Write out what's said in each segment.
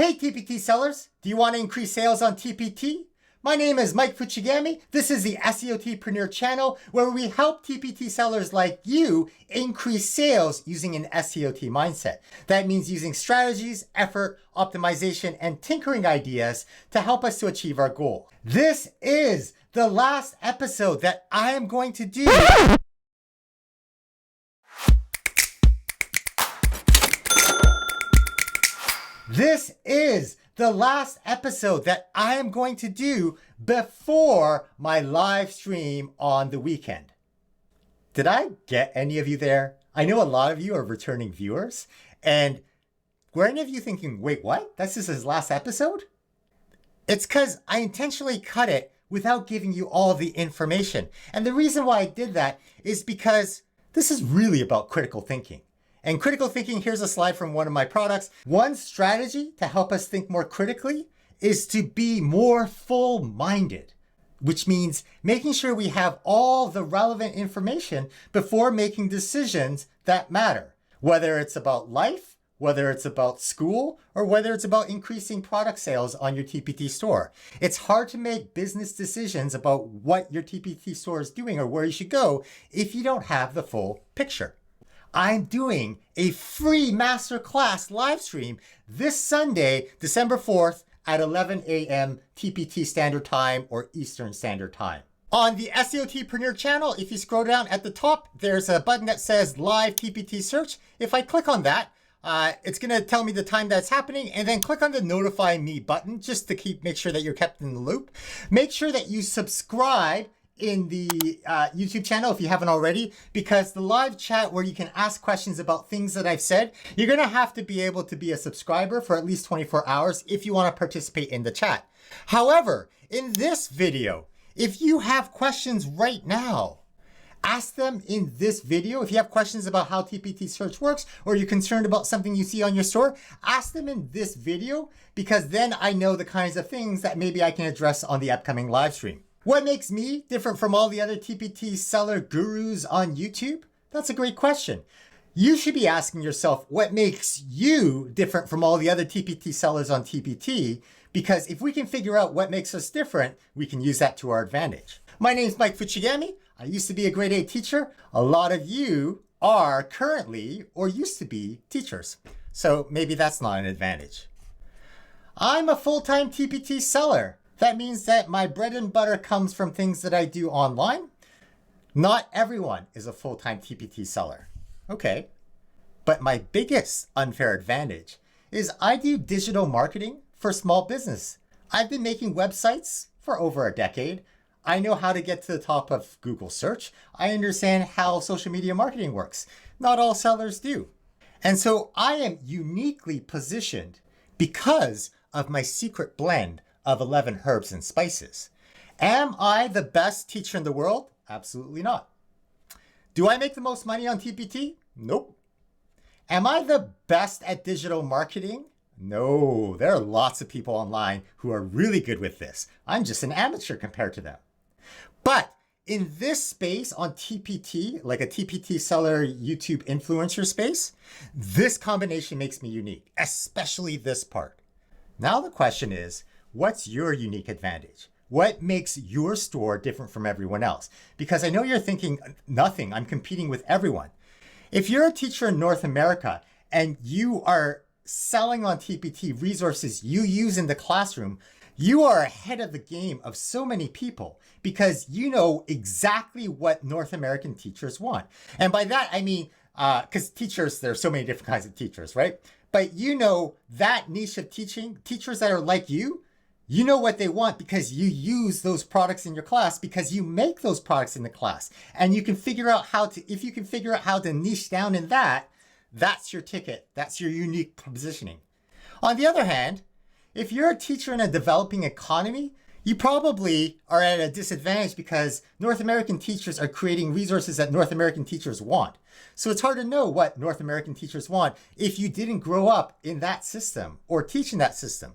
Hey TPT sellers, do you want to increase sales on TPT? My name is Mike Fuchigami. This is the SEOTpreneur channel where we help TPT sellers like you increase sales using an SEOT mindset. That means using strategies, effort, optimization, and tinkering ideas to help us to achieve our goal. This is the last episode that I am going to do. This is the last episode that I am going to do before my live stream on the weekend. Did I get any of you there? I know a lot of you are returning viewers, and were any of you thinking, wait, what? This is his last episode? It's because I intentionally cut it without giving you all the information. And the reason why I did that is because this is really about critical thinking. And critical thinking, here's a slide from one of my products. One strategy to help us think more critically is to be more full-minded, which means making sure we have all the relevant information before making decisions that matter, whether it's about life, whether it's about school, or whether it's about increasing product sales on your TPT store. It's hard to make business decisions about what your TPT store is doing or where you should go if you don't have the full picture. I'm doing a free masterclass live stream this Sunday, December 4th at 11 a.m. TPT Standard Time or Eastern Standard Time. On the SEOTpreneur channel, if you scroll down at the top, there's a button that says Live TPT Search. If I click on that, it's going to tell me the time that's happening, and then click on the Notify Me button just to make sure that you're kept in the loop. Make sure that you subscribe in the YouTube channel if you haven't already, because the live chat where you can ask questions about things that I've said, you're gonna have to be able to be a subscriber for at least 24 hours if you wanna participate in the chat. However, in this video, if you have questions right now, ask them in this video. If you have questions about how TPT search works, or you're concerned about something you see on your store, ask them in this video, because then I know the kinds of things that maybe I can address on the upcoming live stream. What makes me different from all the other TPT seller gurus on YouTube? That's a great question. You should be asking yourself, what makes you different from all the other TPT sellers on TPT? Because if we can figure out what makes us different, we can use that to our advantage. My name is Mike Fuchigami. I used to be a grade 8 teacher. A lot of you are currently or used to be teachers. So maybe that's not an advantage. I'm a full-time TPT seller. That means that my bread and butter comes from things that I do online. Not everyone is a full-time TPT seller. Okay. But my biggest unfair advantage is I do digital marketing for small business. I've been making websites for over a decade. I know how to get to the top of Google search. I understand how social media marketing works. Not all sellers do. And so I am uniquely positioned because of my secret blend of 11 herbs and spices. Am I the best teacher in the world? Absolutely not. Do I make the most money on TPT? Nope. Am I the best at digital marketing? No, there are lots of people online who are really good with this. I'm just an amateur compared to them. But in this space on TPT, like a TPT seller YouTube influencer space, this combination makes me unique, especially this part. Now the question is, what's your unique advantage? What makes your store different from everyone else? Because I know you're thinking, nothing, I'm competing with everyone. If you're a teacher in North America and you are selling on TPT resources you use in the classroom, you are ahead of the game of so many people because you know exactly what North American teachers want. And by that, I mean, because teachers, there are so many different kinds of teachers, right? But you know that niche of teaching, teachers that are like you know what they want because you use those products in your class, because you make those products in the class. And you can figure out if you can figure out how to niche down in that, that's your ticket. That's your unique positioning. On the other hand, if you're a teacher in a developing economy, you probably are at a disadvantage because North American teachers are creating resources that North American teachers want. So it's hard to know what North American teachers want if you didn't grow up in that system or teach in that system.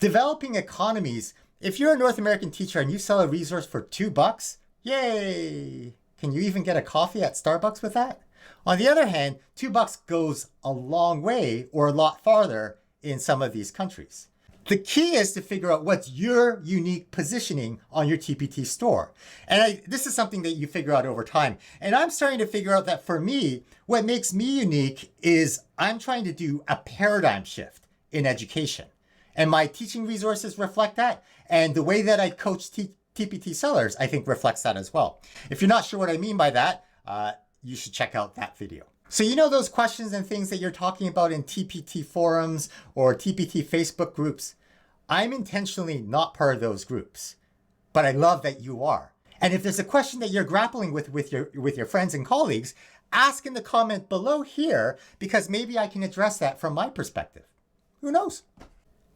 Developing economies, if you're a North American teacher and you sell a resource for $2, yay! Can you even get a coffee at Starbucks with that? On the other hand, $2 goes a long way or a lot farther in some of these countries. The key is to figure out what's your unique positioning on your TPT store. And this is something that you figure out over time. And I'm starting to figure out that for me, what makes me unique is I'm trying to do a paradigm shift in education. And my teaching resources reflect that. And the way that I coach TPT sellers, I think reflects that as well. If you're not sure what I mean by that, you should check out that video. So you know those questions and things that you're talking about in TPT forums or TPT Facebook groups? I'm intentionally not part of those groups, but I love that you are. And if there's a question that you're grappling with your friends and colleagues, ask in the comment below here, because maybe I can address that from my perspective. Who knows?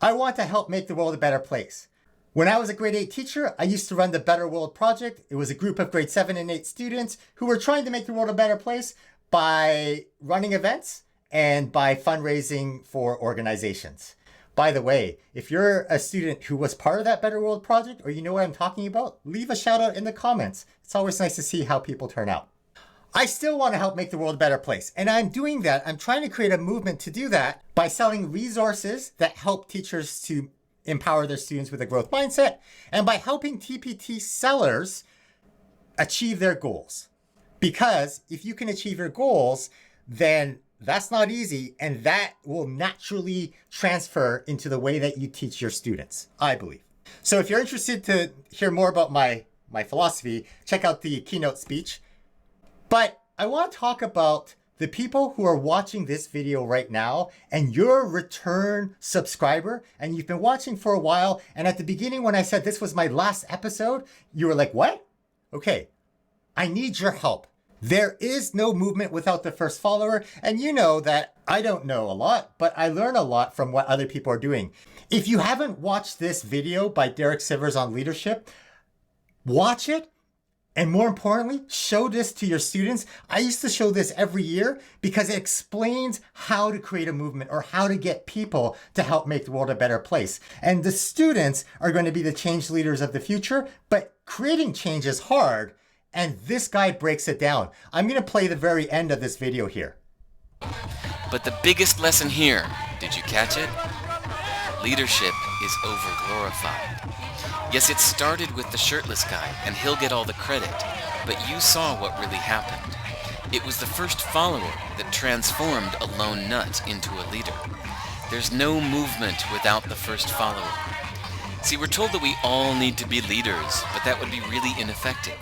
I want to help make the world a better place. When I was a grade 8 teacher, I used to run the Better World Project. It was a group of grade 7 and 8 students who were trying to make the world a better place by running events and by fundraising for organizations. By the way, if you're a student who was part of that Better World Project, or you know what I'm talking about, leave a shout out in the comments. It's always nice to see how people turn out. I still want to help make the world a better place. And I'm doing that. I'm trying to create a movement to do that by selling resources that help teachers to empower their students with a growth mindset, and by helping TPT sellers achieve their goals. Because if you can achieve your goals, then that's not easy, and that will naturally transfer into the way that you teach your students, I believe. So if you're interested to hear more about my philosophy, check out the keynote speech. But I want to talk about the people who are watching this video right now, and you're a return subscriber, and you've been watching for a while, and at the beginning when I said this was my last episode, you were like, what? Okay, I need your help. There is no movement without the first follower, and you know that I don't know a lot, but I learn a lot from what other people are doing. If you haven't watched this video by Derek Siver on leadership, watch it. And more importantly, show this to your students. I used to show this every year because it explains how to create a movement or how to get people to help make the world a better place. And the students are going to be the change leaders of the future, but creating change is hard. And this guy breaks it down. I'm going to play the very end of this video here. But the biggest lesson here, did you catch it? Leadership is over-glorified. Yes, it started with the shirtless guy, and he'll get all the credit, but you saw what really happened. It was the first follower that transformed a lone nut into a leader. There's no movement without the first follower. See, we're told that we all need to be leaders, but that would be really ineffective.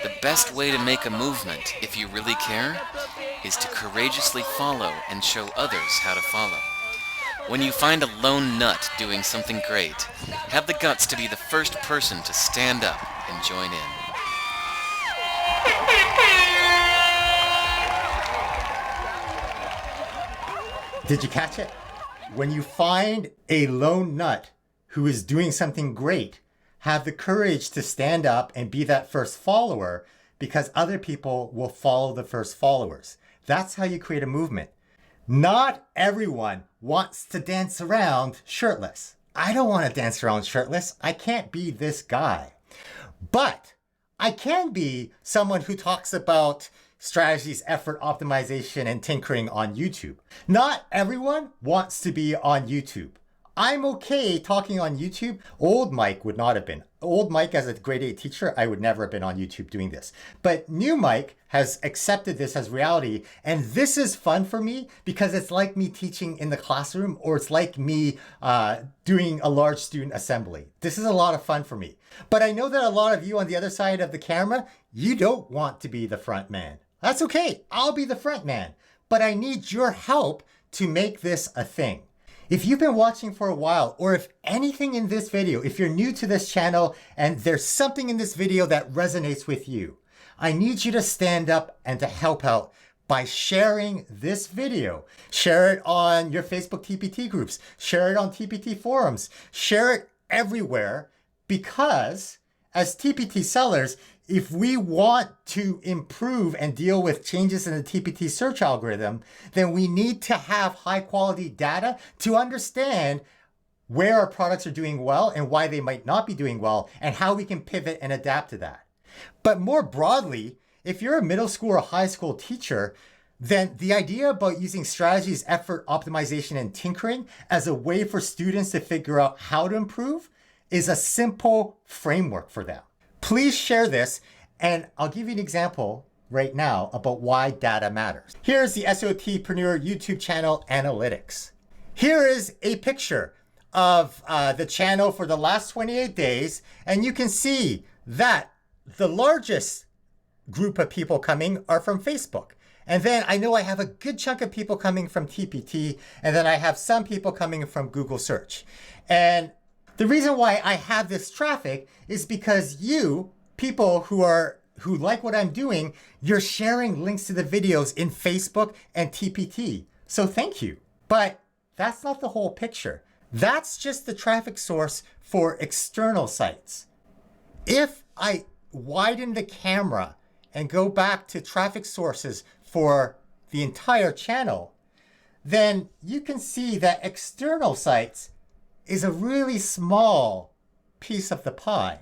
The best way to make a movement, if you really care, is to courageously follow and show others how to follow. When you find a lone nut doing something great, have the guts to be the first person to stand up and join in. Did you catch it? When you find a lone nut who is doing something great, have the courage to stand up and be that first follower, because other people will follow the first followers. That's how you create a movement. Not everyone wants to dance around shirtless. I don't want to dance around shirtless. I can't be this guy. But I can be someone who talks about strategies, effort, optimization, and tinkering on YouTube. Not everyone wants to be on YouTube. I'm okay talking on YouTube. Old Mike would not have been. Old Mike, as a grade 8 teacher, I would never have been on YouTube doing this. But new Mike has accepted this as reality. And this is fun for me because it's like me teaching in the classroom, or it's like me doing a large student assembly. This is a lot of fun for me. But I know that a lot of you on the other side of the camera, you don't want to be the front man. That's okay. I'll be the front man. But I need your help to make this a thing. If you've been watching for a while, or if anything in this video, if you're new to this channel and there's something in this video that resonates with you, I need you to stand up and to help out by sharing this video. Share it on your Facebook TPT groups, share it on TPT forums, share it everywhere, because as TPT sellers, if we want to improve and deal with changes in the TPT search algorithm, then we need to have high quality data to understand where our products are doing well and why they might not be doing well, and how we can pivot and adapt to that. But more broadly, if you're a middle school or high school teacher, then the idea about using strategies, effort, optimization, and tinkering as a way for students to figure out how to improve is a simple framework for them. Please share this, and I'll give you an example right now about why data matters. Here's the SEOTpreneur YouTube channel analytics. Here is a picture of the channel for the last 28 days, and you can see that the largest group of people coming are from Facebook. And then I know I have a good chunk of people coming from TPT, and then I have some people coming from Google search. And the reason why I have this traffic is because you, people who like what I'm doing, you're sharing links to the videos in Facebook and TPT. So thank you. But that's not the whole picture. That's just the traffic source for external sites. If I widen the camera and go back to traffic sources for the entire channel, then you can see that external sites is a really small piece of the pie.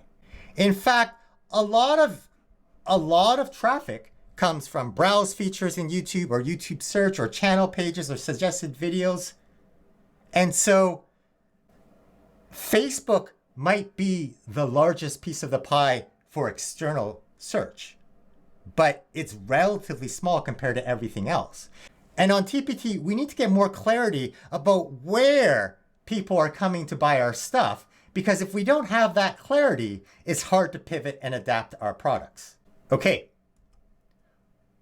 In fact, a lot of traffic comes from browse features in YouTube or YouTube search or channel pages or suggested videos. And so Facebook might be the largest piece of the pie for external search, but it's relatively small compared to everything else. And on TPT, we need to get more clarity about where people are coming to buy our stuff, because if we don't have that clarity, it's hard to pivot and adapt our products. Okay,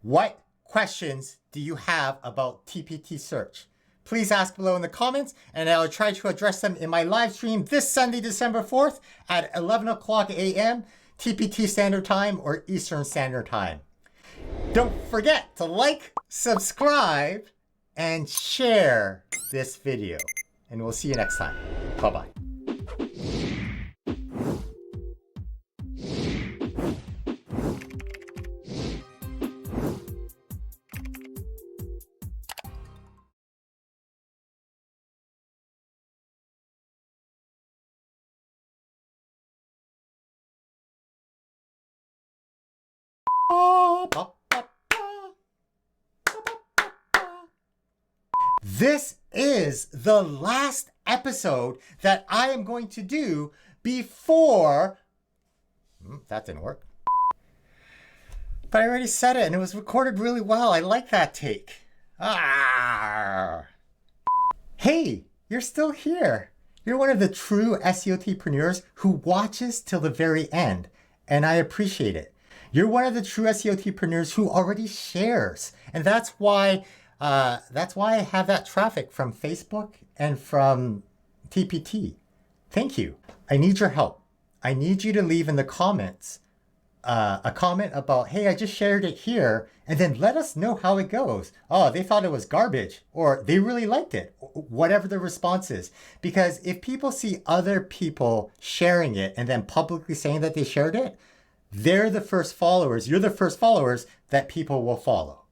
what questions do you have about TPT search? Please ask below in the comments, and I'll try to address them in my live stream this Sunday, December 4th at 11 o'clock a.m. TPT Standard Time or Eastern Standard Time. Don't forget to like, subscribe, and share this video. And we'll see you next time. Bye-bye. This is the last episode that I am going to do before... that didn't work. But I already said it and it was recorded really well. I like that take. Hey, you're still here. You're one of the true SEOTpreneurs who watches till the very end, and I appreciate it. You're one of the true SEOTpreneurs who already shares, and that's why I have that traffic from Facebook and from TPT. Thank you. I need your help. I need you to leave in the comments a comment about, hey, I just shared it here, and then let us know how it goes. Oh, they thought it was garbage, or they really liked it, whatever the response is. Because if people see other people sharing it and then publicly saying that they shared it, they're the first followers. You're the first followers that people will follow.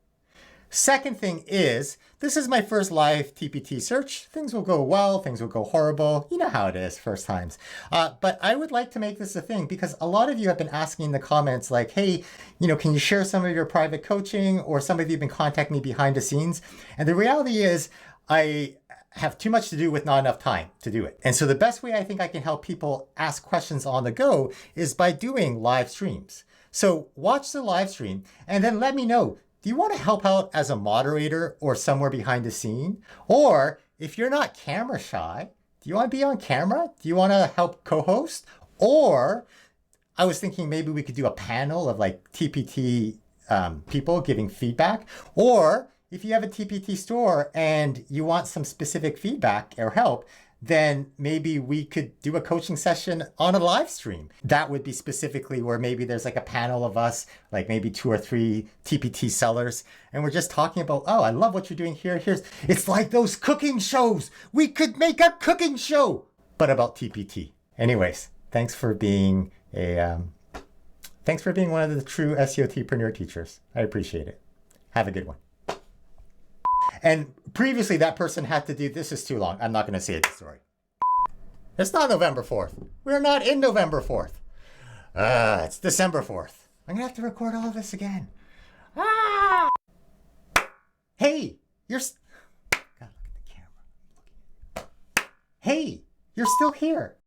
Second thing is, this is my first live TPT search. Things will go well, things will go horrible. You know how it is first times. But I would like to make this a thing because a lot of you have been asking in the comments like, hey, can you share some of your private coaching? Or some of you have been contacting me behind the scenes. And the reality is I have too much to do with not enough time to do it. And so the best way I think I can help people ask questions on the go is by doing live streams. So watch the live stream and then let me know, do you want to help out as a moderator or somewhere behind the scene? Or if you're not camera shy, do you want to be on camera? Do you want to help co-host? Or I was thinking maybe we could do a panel of like TPT people giving feedback. Or if you have a TPT store and you want some specific feedback or help, then maybe we could do a coaching session on a live stream. That would be specifically where maybe there's like a panel of us, like maybe 2 or 3 TPT sellers. And we're just talking about, oh, I love what you're doing here. It's like those cooking shows. We could make a cooking show, but about TPT. Anyways, thanks for being one of the true SEOTpreneur teachers. I appreciate it. Have a good one. And previously that person had to do, this is too long. I'm not going to say the story. It's not November 4th. We're not in November 4th. It's December 4th. I'm going to have to record all of this again. Hey, you're... God, look at the camera. Hey, you're still here.